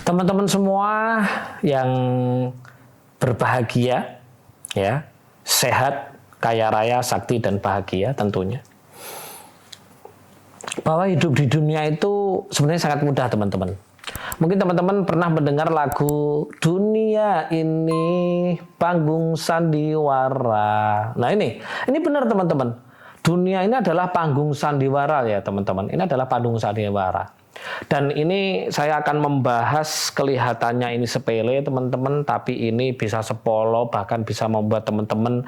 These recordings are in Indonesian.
Teman-teman semua yang berbahagia, ya, sehat, kaya raya, sakti dan bahagia tentunya. Bahwa hidup di dunia itu sebenarnya sangat mudah, teman-teman. Mungkin teman-teman pernah mendengar lagu Dunia Ini Panggung Sandiwara. Nah ini benar teman-teman. Dunia ini adalah panggung sandiwara ya teman-teman. Ini adalah panggung sandiwara. Dan ini saya akan membahas kelihatannya ini sepele teman-teman, tapi ini bisa sepolo, bahkan bisa membuat teman-teman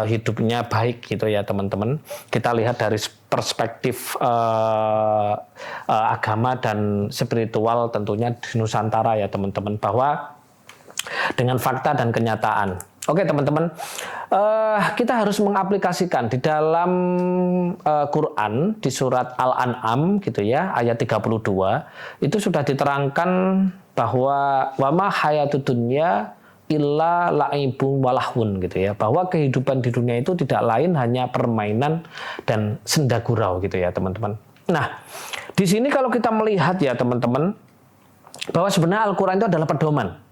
hidupnya baik gitu ya teman-teman. Kita lihat dari perspektif agama dan spiritual tentunya di Nusantara ya teman-teman, bahwa dengan fakta dan kenyataan. Oke teman-teman, kita harus mengaplikasikan di dalam Quran di surat Al-An'am gitu ya, ayat 32 itu sudah diterangkan bahwa wama hayatud dunya illa la'ibun walahun gitu ya, bahwa kehidupan di dunia itu tidak lain hanya permainan dan senda gurau gitu ya teman-teman. Nah, di sini kalau kita melihat ya teman-teman, bahwa sebenarnya Al-Quran itu adalah pedoman.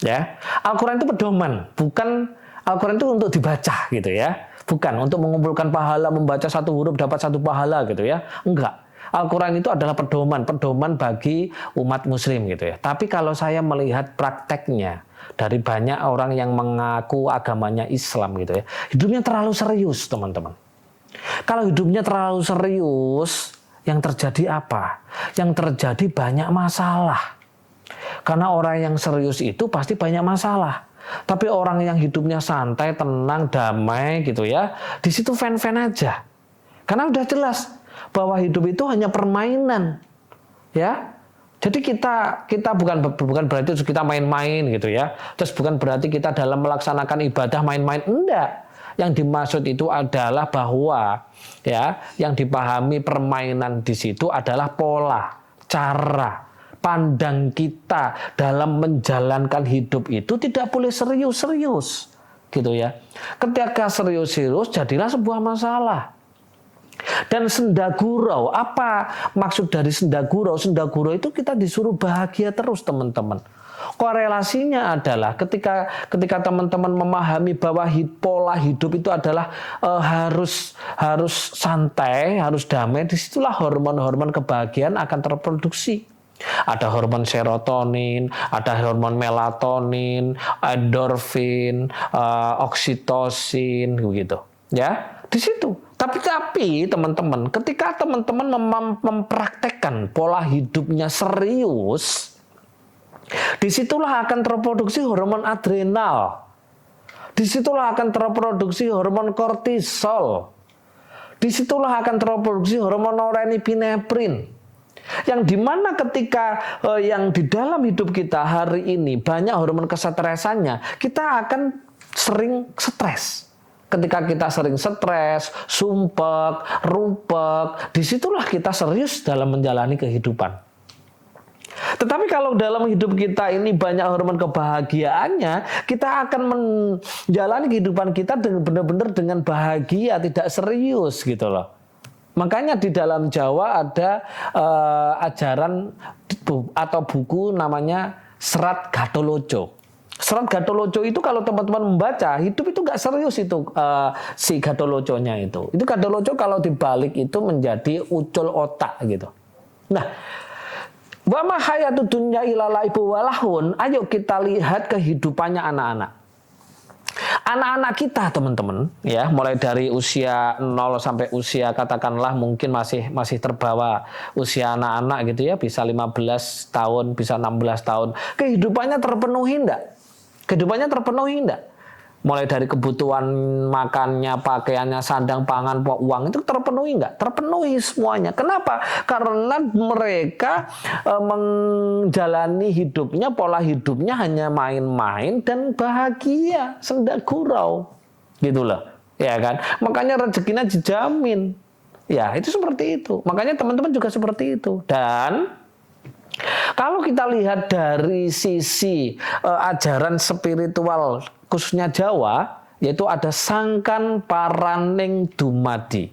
Ya, Al-Quran itu pedoman, bukan Al-Quran itu untuk dibaca gitu ya, bukan untuk mengumpulkan pahala, membaca satu huruf dapat satu pahala gitu ya, enggak. Al-Quran itu adalah pedoman bagi umat muslim gitu ya. Tapi kalau saya melihat prakteknya dari banyak orang yang mengaku agamanya Islam gitu ya, hidupnya terlalu serius teman-teman. Kalau hidupnya terlalu serius, yang terjadi apa? Yang terjadi banyak masalah. Karena orang yang serius itu pasti banyak masalah. Tapi orang yang hidupnya santai, tenang, damai gitu ya, di situ fan-fan aja. Karena udah jelas bahwa hidup itu hanya permainan. Ya. Jadi kita bukan berarti kita main-main gitu ya. Terus bukan berarti kita dalam melaksanakan ibadah main-main, enggak. Yang dimaksud itu adalah bahwa ya, yang dipahami permainan di situ adalah pola, cara pandang kita dalam menjalankan hidup itu tidak boleh serius-serius gitu ya. Ketika serius-serius jadilah sebuah masalah. Dan senda gurau, apa maksud dari senda gurau? Senda gurau itu kita disuruh bahagia terus teman-teman. Korelasinya adalah ketika teman-teman memahami bahwa pola hidup itu adalah harus santai, harus damai, disitulah hormon-hormon kebahagiaan akan terproduksi. Ada hormon serotonin, ada hormon melatonin, endorfin, oksitosin, begitu. Ya, di situ. Tapi teman-teman, ketika teman-teman mempraktekkan pola hidupnya serius, disitulah akan terproduksi hormon adrenal. Disitulah akan terproduksi hormon kortisol. Disitulah akan terproduksi hormon norepinefrin. Yang dimana ketika yang di dalam hidup kita hari ini banyak hormon kesetresannya, kita akan sering stres. Ketika kita sering stres, sumpek, rupek, disitulah kita serius dalam menjalani kehidupan. Tetapi kalau dalam hidup kita ini banyak hormon kebahagiaannya, kita akan menjalani kehidupan kita dengan benar-benar dengan bahagia, tidak serius gitu loh. Makanya di dalam Jawa ada ajaran atau buku namanya Serat Gatholoco. Serat Gatholoco itu kalau teman-teman membaca, hidup itu nggak serius itu si Gatholoconya itu. Itu Gatholoco kalau dibalik itu menjadi ucul otak gitu. Nah, wa ma hayatud dunya illa la'ibun walahun. Ayo kita lihat kehidupannya anak-anak. Anak-anak kita teman-teman ya, mulai dari usia 0 sampai usia katakanlah mungkin masih terbawa usia anak-anak gitu ya, bisa 15 tahun, bisa 16 tahun. Kehidupannya terpenuhi enggak? Kehidupannya terpenuhi enggak? Mulai dari kebutuhan makannya, pakaiannya, sandang, pangan, uang itu terpenuhi enggak? Terpenuhi semuanya. Kenapa? Karena mereka menjalani hidupnya, pola hidupnya hanya main-main dan bahagia, senda gurau. Gitu loh. Ya kan? Makanya rezekinya dijamin. Ya, itu seperti itu. Makanya teman-teman juga seperti itu. Dan kalau kita lihat dari sisi ajaran spiritual khususnya Jawa, yaitu ada sangkan paraning dumadi,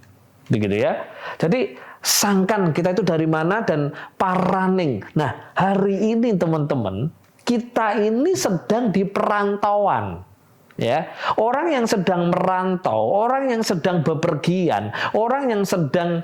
begitu ya. Jadi sangkan kita itu dari mana, dan paraning. Nah, hari ini teman-teman, kita ini sedang di perantauan. Ya, orang yang sedang merantau, orang yang sedang bepergian, orang yang sedang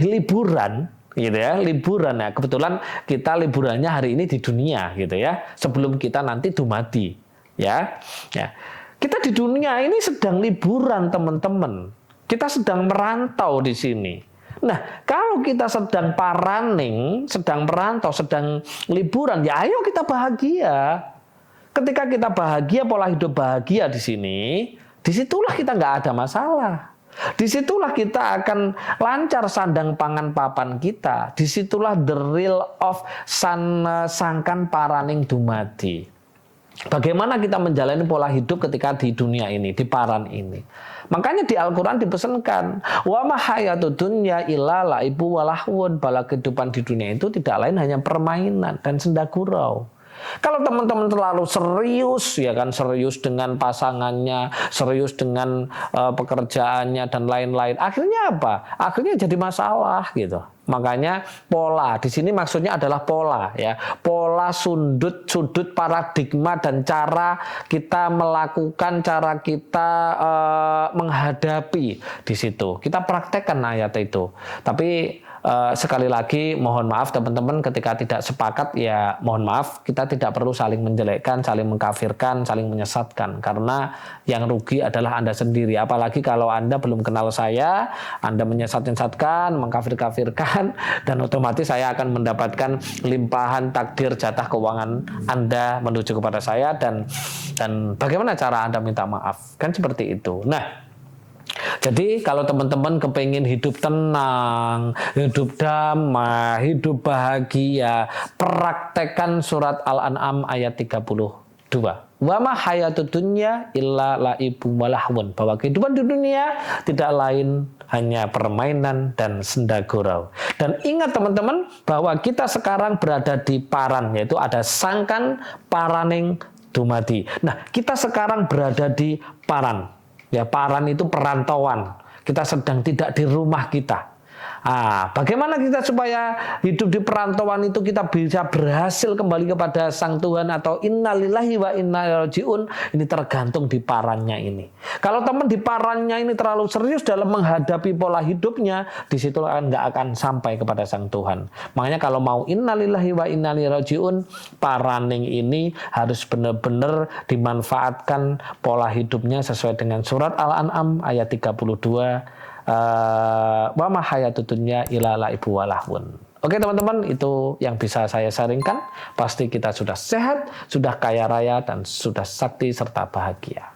liburan, gitu ya, liburan ya. Kebetulan kita liburannya hari ini di dunia, gitu ya. Sebelum kita nanti dumadi, ya. Ya. Kita di dunia ini sedang liburan, teman-teman. Kita sedang merantau di sini. Nah, kalau kita sedang paraning, sedang merantau, sedang liburan, ya ayo kita bahagia. Ketika kita bahagia, pola hidup bahagia di sini, disitulah kita nggak ada masalah. Disitulah kita akan lancar sandang pangan papan kita. Disitulah the real of sangkan paraning dumadi. Bagaimana kita menjalani pola hidup ketika di dunia ini, di paran ini. Makanya di Al-Quran dipesankan, wa ma hayatud dunya illa laibu walahwun, bahwa kehidupan di dunia itu tidak lain hanya permainan dan senda gurau. Kalau teman-teman terlalu serius, ya kan, serius dengan pasangannya, serius dengan pekerjaannya dan lain-lain, akhirnya apa? Akhirnya jadi masalah gitu. Makanya pola di sini maksudnya adalah pola, ya, pola sudut paradigma dan cara kita melakukan, cara kita menghadapi di situ. Kita praktekkan ayat itu. Tapi sekali lagi mohon maaf teman-teman, ketika tidak sepakat ya mohon maaf, kita tidak perlu saling menjelekkan, saling mengkafirkan, saling menyesatkan, karena yang rugi adalah Anda sendiri. Apalagi kalau Anda belum kenal saya, Anda menyesat-nyesatkan, mengkafir-kafirkan, dan otomatis saya akan mendapatkan limpahan takdir jatah keuangan Anda menuju kepada saya, dan bagaimana cara Anda minta maaf, kan seperti itu. Nah, jadi kalau teman-teman kepengen hidup tenang, hidup damai, hidup bahagia, praktekkan surat Al-An'am ayat 32. Wa ma hayatud dunya illa la'ibun walahwun, bahwa kehidupan di dunia tidak lain hanya permainan dan senda gurau. Dan ingat teman-teman, bahwa kita sekarang berada di paran, yaitu ada sangkan paraning dumadi. Nah, kita sekarang berada di paran. Ya, paran itu perantauan. Kita sedang tidak di rumah kita. Bagaimana kita supaya hidup di perantauan itu kita bisa berhasil kembali kepada Sang Tuhan, atau innalillahi wa inna ilaihi rajiun, ini tergantung di parannya ini. Kalau teman di parannya ini terlalu serius dalam menghadapi pola hidupnya, di situ nggak akan sampai kepada Sang Tuhan. Makanya kalau mau innalillahi wa inna ilaihi rajiun, paraning ini harus benar-benar dimanfaatkan pola hidupnya sesuai dengan surat Al-An'am ayat 32. Wa ma hayatud dunya illa laibu walahwun. Oke teman-teman, itu yang bisa saya sharingkan. Pasti kita sudah sehat, sudah kaya raya, dan sudah sakti serta bahagia.